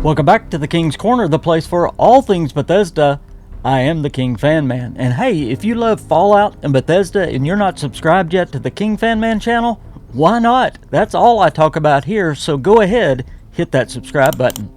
Welcome back to the King's Corner, the place for all things Bethesda. I am the KingFanMan, and hey, if you love Fallout and Bethesda and you're not subscribed yet to the KingFanMan channel, why not? That's all I talk about here, so go ahead, hit that subscribe button.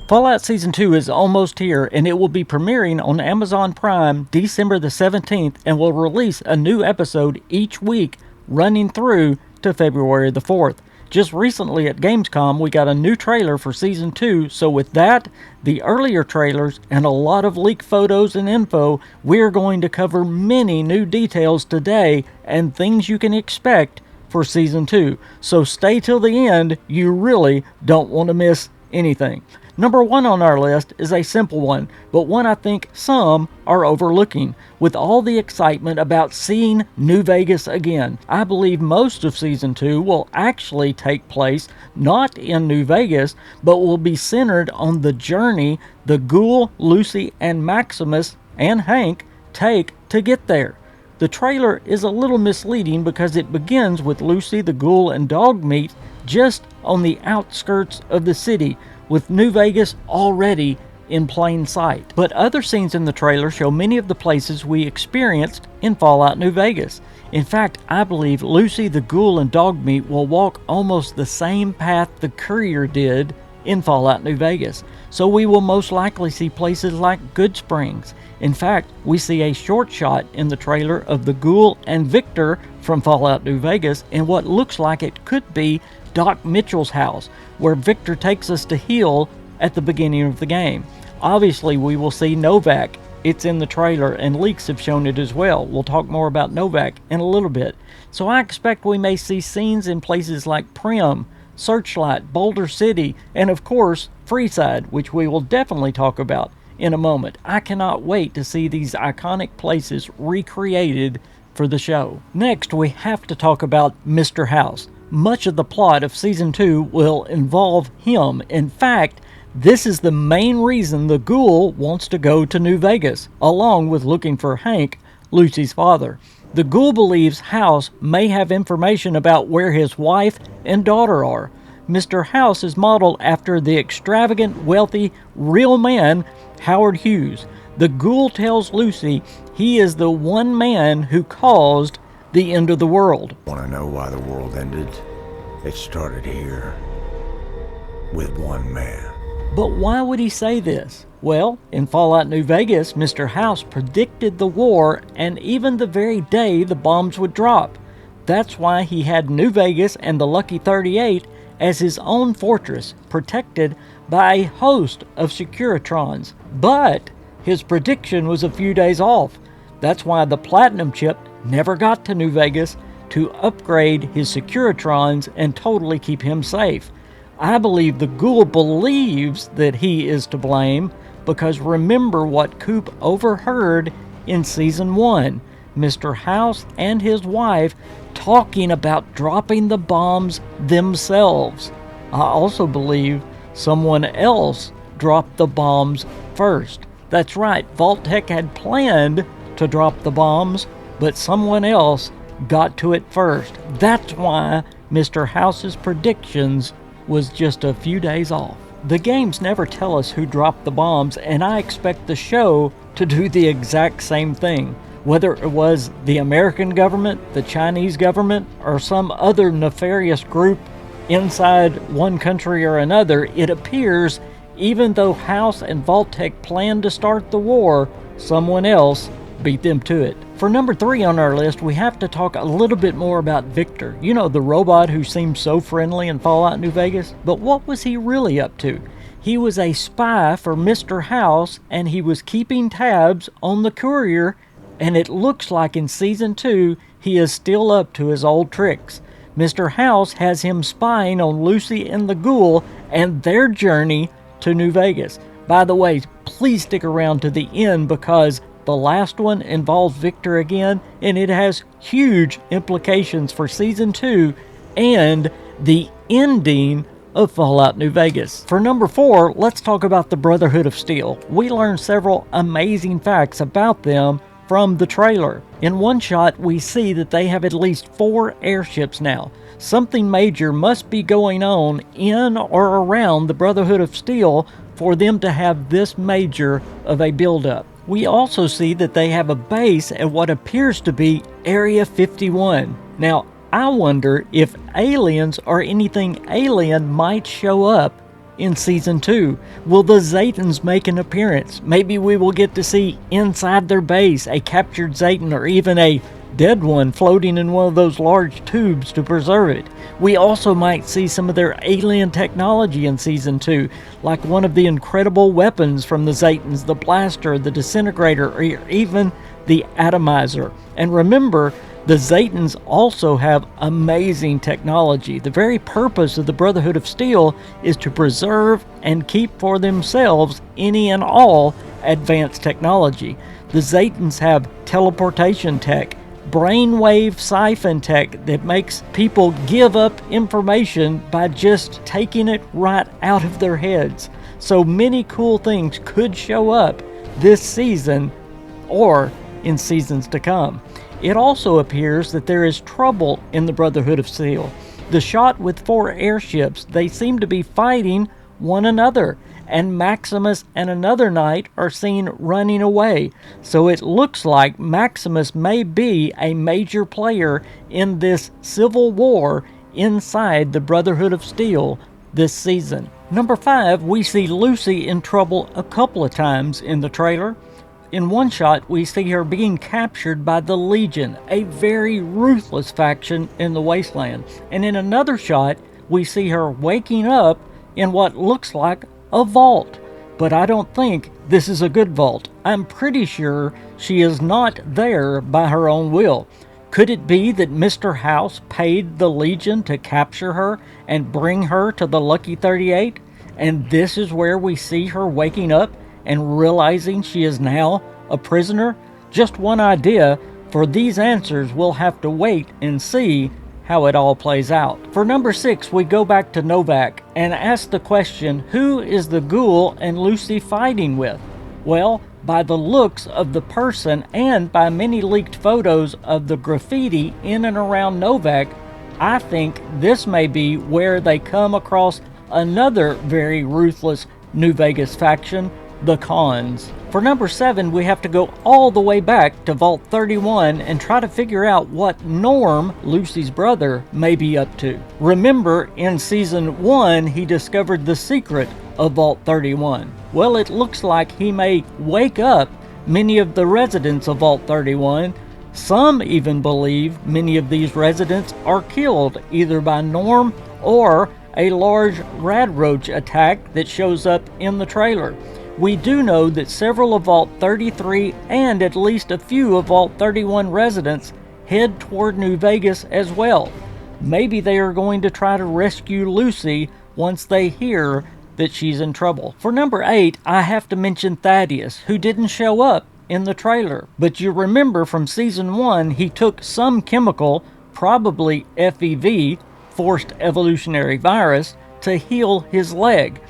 Fallout Season 2 is almost here, and it will be premiering on Amazon Prime December the 17th, and will release a new episode each week, running through to February the 4th. Just recently at Gamescom, we got a new trailer for Season 2, so with that, the earlier trailers, and a lot of leaked photos and info, we're going to cover many new details today, and things you can expect for Season 2. So stay till the end, you really don't want to miss anything. Number 1 on our list is a simple one, but one I think some are overlooking. With all the excitement about seeing New Vegas again, I believe most of Season 2 will actually take place not in New Vegas, but will be centered on the journey the Ghoul, Lucy, and Maximus, and Hank take to get there. The trailer is a little misleading because it begins with Lucy, the Ghoul, and Dogmeat just on the outskirts of the city, with New Vegas already in plain sight. But other scenes in the trailer show many of the places we experienced in Fallout New Vegas. In fact, I believe Lucy, the Ghoul, and Dogmeat will walk almost the same path the Courier did in Fallout New Vegas. So we will most likely see places like Good Springs. In fact, we see a short shot in the trailer of the Ghoul and Victor from Fallout New Vegas in what looks like it could be Doc Mitchell's house, where Victor takes us to heal at the beginning of the game. Obviously, we will see Novak. It's in the trailer, and leaks have shown it as well. We'll talk more about Novak in a little bit. So I expect we may see scenes in places like Primm, Searchlight, Boulder City, and of course, Freeside, which we will definitely talk about in a moment. I cannot wait to see these iconic places recreated for the show. Next, we have to talk about Mr. House. Much of the plot of Season 2 will involve him. In fact, this is the main reason the Ghoul wants to go to New Vegas, along with looking for Hank, Lucy's father. The Ghoul believes House may have information about where his wife and daughter are. Mr. House is modeled after the extravagant, wealthy, real man, Howard Hughes. The Ghoul tells Lucy he is the one man who caused the end of the world. Want to know why the world ended? It started here with one man. But why would he say this? Well, in Fallout New Vegas, Mr. House predicted the war and even the very day the bombs would drop. That's why he had New Vegas and the Lucky 38 as his own fortress, protected by a host of Securitrons. But his prediction was a few days off. That's why the Platinum chip never got to New Vegas to upgrade his Securitrons and totally keep him safe. I believe the Ghoul believes that he is to blame because remember what Coop overheard in Season 1. Mr. House and his wife talking about dropping the bombs themselves. I also believe someone else dropped the bombs first. That's right, Vault-Tec had planned to drop the bombs, but someone else got to it first. That's why Mr. House's predictions was just a few days off. The games never tell us who dropped the bombs, and I expect the show to do the exact same thing. Whether it was the American government, the Chinese government, or some other nefarious group inside one country or another, it appears even though House and Vault-Tec planned to start the war, someone else beat them to it. For number 3 on our list, we have to talk a little bit more about Victor. You know, the robot who seemed so friendly in Fallout New Vegas? But what was he really up to? He was a spy for Mr. House, and he was keeping tabs on the Courier, and it looks like in Season 2, he is still up to his old tricks. Mr. House has him spying on Lucy and the Ghoul and their journey to New Vegas. By the way, please stick around to the end because the last one involves Victor again, and it has huge implications for Season 2 and the ending of Fallout New Vegas. For number 4, let's talk about the Brotherhood of Steel. We learned several amazing facts about them from the trailer. In one shot, we see that they have at least 4 airships now. Something major must be going on in or around the Brotherhood of Steel for them to have this major of a buildup. We also see that they have a base at what appears to be Area 51. Now, I wonder if aliens or anything alien might show up in Season 2. Will the Zetans make an appearance? Maybe we will get to see inside their base a captured Zetan or even a dead one floating in one of those large tubes to preserve it. We also might see some of their alien technology in Season 2, like one of the incredible weapons from the Zetans, the blaster, the disintegrator, or even the atomizer. And remember, the Zetans also have amazing technology. The very purpose of the Brotherhood of Steel is to preserve and keep for themselves any and all advanced technology. The Zetans have teleportation tech, brainwave siphon tech that makes people give up information by just taking it right out of their heads. So many cool things could show up this season or in seasons to come. It also appears that there is trouble in the Brotherhood of Steel. The shot with 4 airships, they seem to be fighting one another, and Maximus and another knight are seen running away. So it looks like Maximus may be a major player in this civil war inside the Brotherhood of Steel this season. Number 5, we see Lucy in trouble a couple of times in the trailer. In one shot, we see her being captured by the Legion, a very ruthless faction in the wasteland. And in another shot, we see her waking up in what looks like a vault. But I don't think this is a good vault. I'm pretty sure she is not there by her own will. Could it be that Mr. House paid the Legion to capture her and bring her to the Lucky 38? And this is where we see her waking up and realizing she is now a prisoner? Just one idea. For these answers, we'll have to wait and see how it all plays out. For number 6, we go back to Novak and ask the question, who is the ghoul and Lucy fighting with? Well, by the looks of the person and by many leaked photos of the graffiti in and around Novak, I think this may be where they come across another very ruthless New Vegas faction, the Cons. For number 7, we have to go all the way back to Vault 31 and try to figure out what Norm, Lucy's brother, may be up to. Remember, in Season 1, he discovered the secret of Vault 31. Well, it looks like he may wake up many of the residents of Vault 31. Some even believe many of these residents are killed either by Norm or a large radroach attack that shows up in the trailer. We do know that several of Vault 33 and at least a few of Vault 31 residents head toward New Vegas as well. Maybe they are going to try to rescue Lucy once they hear that she's in trouble. For number 8, I have to mention Thaddeus, who didn't show up in the trailer. But you remember from Season 1, he took some chemical, probably FEV, forced evolutionary virus, to heal his leg.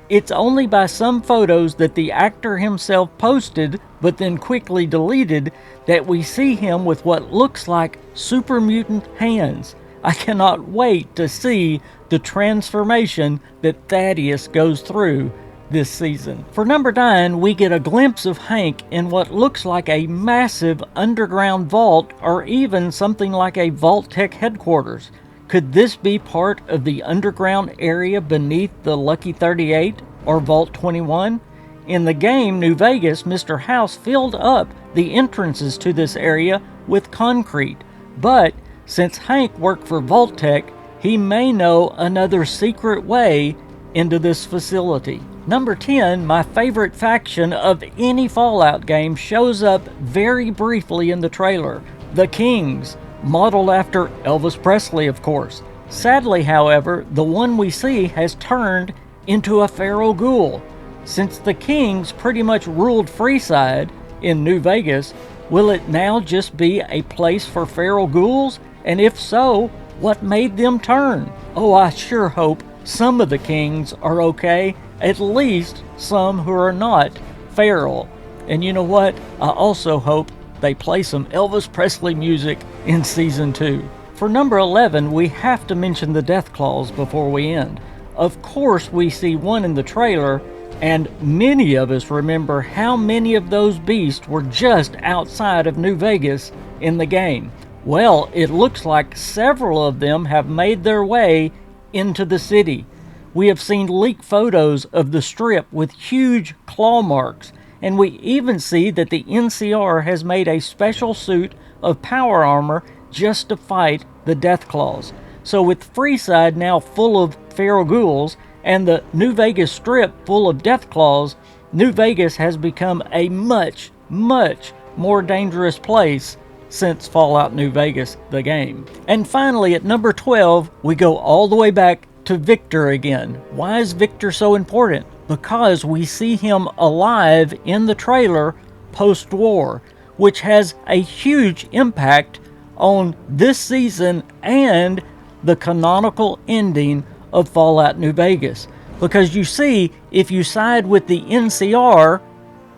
It's only by some photos that the actor himself posted, but then quickly deleted, that we see him with what looks like super mutant hands. I cannot wait to see the transformation that Thaddeus goes through this season. For number 9, we get a glimpse of Hank in what looks like a massive underground vault, or even something like a Vault Tech headquarters. Could this be part of the underground area beneath the Lucky 38 or Vault 21? In the game New Vegas, Mr. House filled up the entrances to this area with concrete. But since Hank worked for Vault Tech, he may know another secret way into this facility. Number 10, my favorite faction of any Fallout game, shows up very briefly in the trailer. The Kings, modeled after Elvis Presley, of course. Sadly, however, the one we see has turned into a feral ghoul. Since the Kings pretty much ruled Freeside in New Vegas, will it now just be a place for feral ghouls? And if so, what made them turn? Oh, I sure hope some of the Kings are okay, at least some who are not feral. And you know what? I also hope they play some Elvis Presley music in Season 2. For number 11, we have to mention the Death Claws before we end. Of course, we see one in the trailer, and many of us remember how many of those beasts were just outside of New Vegas in the game. Well, it looks like several of them have made their way into the city. We have seen leaked photos of the Strip with huge claw marks, and we even see that the NCR has made a special suit of power armor just to fight the Death Claws. So with Freeside now full of feral ghouls and the New Vegas Strip full of Death Claws, New Vegas has become a much, much more dangerous place since Fallout New Vegas, the game. And finally, at number 12, we go all the way back to Victor again. Why is Victor so important? Because we see him alive in the trailer post-war, which has a huge impact on this season and the canonical ending of Fallout New Vegas. Because you see, if you side with the NCR,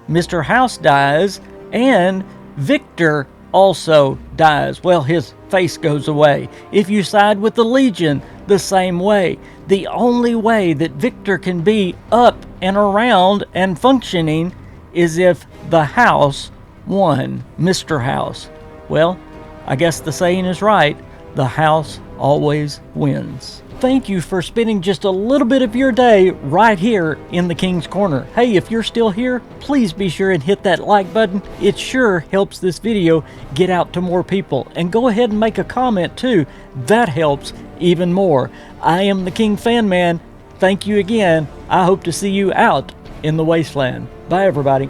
Mr. House dies, and Victor also dies. Well, his face goes away. If you side with the Legion, the same way. The only way that Victor can be up and around and functioning is if the House won. Mr. House. Well, I guess the saying is right. The House always wins. Thank you for spending just a little bit of your day right here in the King's Corner. Hey, if you're still here, please be sure and hit that like button. It sure helps this video get out to more people. And go ahead and make a comment too. That helps even more. I am the KingFanMan. Thank you again. I hope to see you out in the wasteland. Bye, everybody.